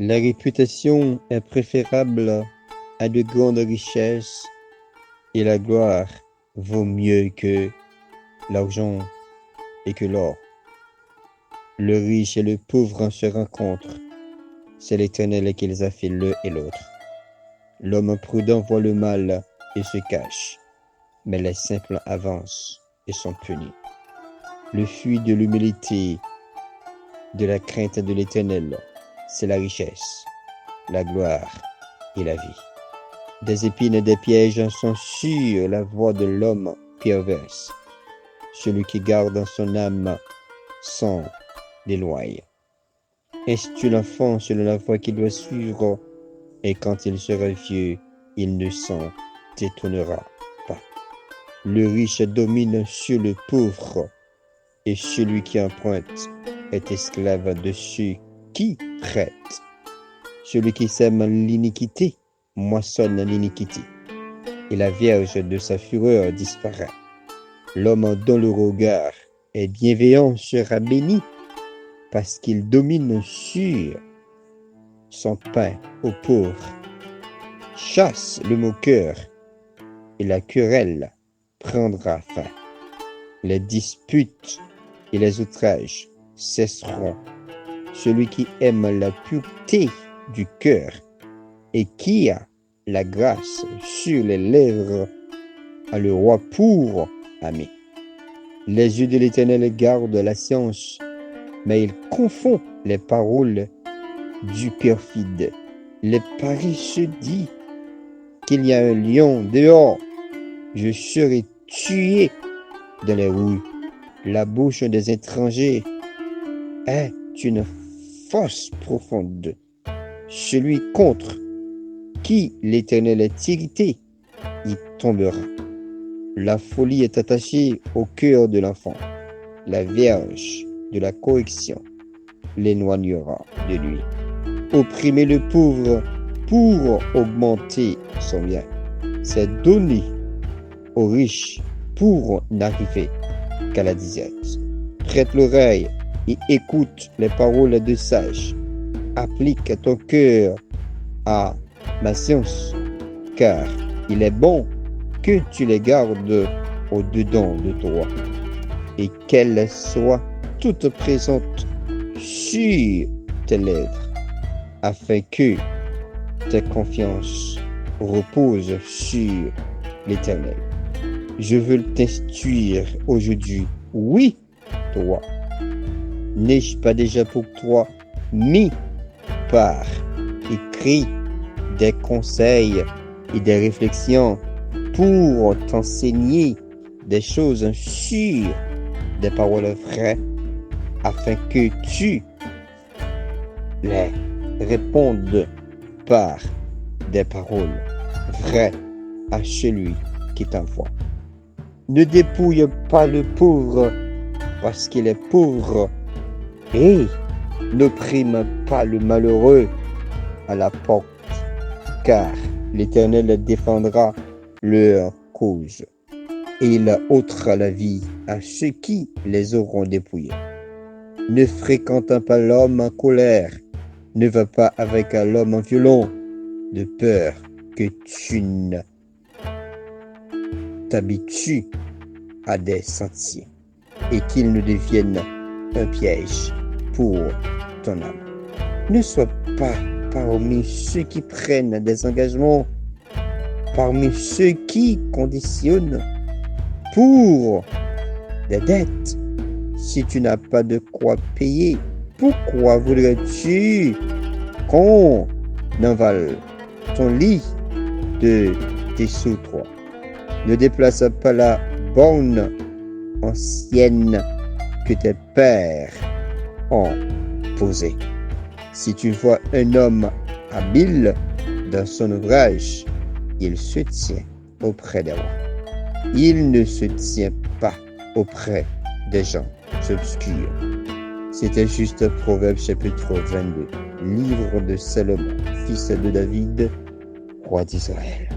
La réputation est préférable à de grandes richesses et la gloire vaut mieux que l'argent et que l'or. Le riche et le pauvre se rencontrent. C'est l'Éternel qui les a fait l'un et l'autre. L'homme prudent voit le mal et se cache, mais les simples avancent et sont punis. Le fruit de l'humilité, de la crainte de l'Éternel, c'est la richesse, la gloire et la vie. Des épines et des pièges sont sur la voie de l'homme perverse. Celui qui garde son âme s'en déloie. Instruis l'enfant selon la voie qu'il doit suivre, et quand il sera vieux, il ne s'en détournera pas. Le riche domine sur le pauvre, et celui qui emprunte est esclave de ceux qui prêtent. Celui qui sème l'iniquité moissonne l'iniquité, et la vierge de sa fureur disparaît. L'homme dont le regard est bienveillant sera béni, parce qu'il domine sur son pain aux pauvres. Chasse le moqueur, et la querelle prendra fin. Les disputes et les outrages cesseront. Celui qui aime la pureté du cœur et qui a la grâce sur les lèvres a le roi pour ami. Les yeux de l'Éternel gardent la science, mais il confond les paroles du perfide. Les paresseux disent qu'il y a un lion dehors. Je serai tué dans les rues. La bouche des étrangers est une fosse profonde. Celui contre qui l'Éternel est irrité, y tombera. La folie est attachée au cœur de l'enfant. La vierge de la correction l'éloignera de lui. Opprimer le pauvre pour augmenter son bien, c'est donner aux riches pour n'arriver qu'à la disette. Prête l'oreille et écoute les paroles de sage. Applique ton cœur à ma science, car il est bon que tu les gardes au-dedans de toi, et qu'elles soient toutes présentes sur tes lèvres, afin que tes confiances reposent sur l'Éternel. Je veux t'instruire aujourd'hui. Oui, toi. N'ai-je pas déjà pour toi mis par écrit des conseils et des réflexions pour t'enseigner des choses sûres, des paroles vraies, afin que tu les répondes par des paroles vraies à celui qui t'envoie. Ne dépouille pas le pauvre parce qu'il est pauvre, et n'opprime pas le malheureux à la porte, car l'Éternel défendra leur cause, et il ôtera la vie à ceux qui les auront dépouillés. Ne fréquente pas l'homme en colère, ne va pas avec l'homme violent, de peur que tu ne t'habitues à des sentiers, et qu'il ne devienne un piège pour ton âme. Ne sois pas parmi ceux qui prennent des engagements, parmi ceux qui conditionnent pour des dettes. Si tu n'as pas de quoi payer, pourquoi voudrais-tu qu'on envale ton lit de tes sous-toi? Ne déplace pas la borne ancienne que tes pères ont posée. Si tu vois un homme habile dans son ouvrage, il se tient auprès des rois. Il ne se tient pas auprès des gens obscurs. C'était juste Proverbe chapitre 22, livre de Salomon, fils de David, roi d'Israël.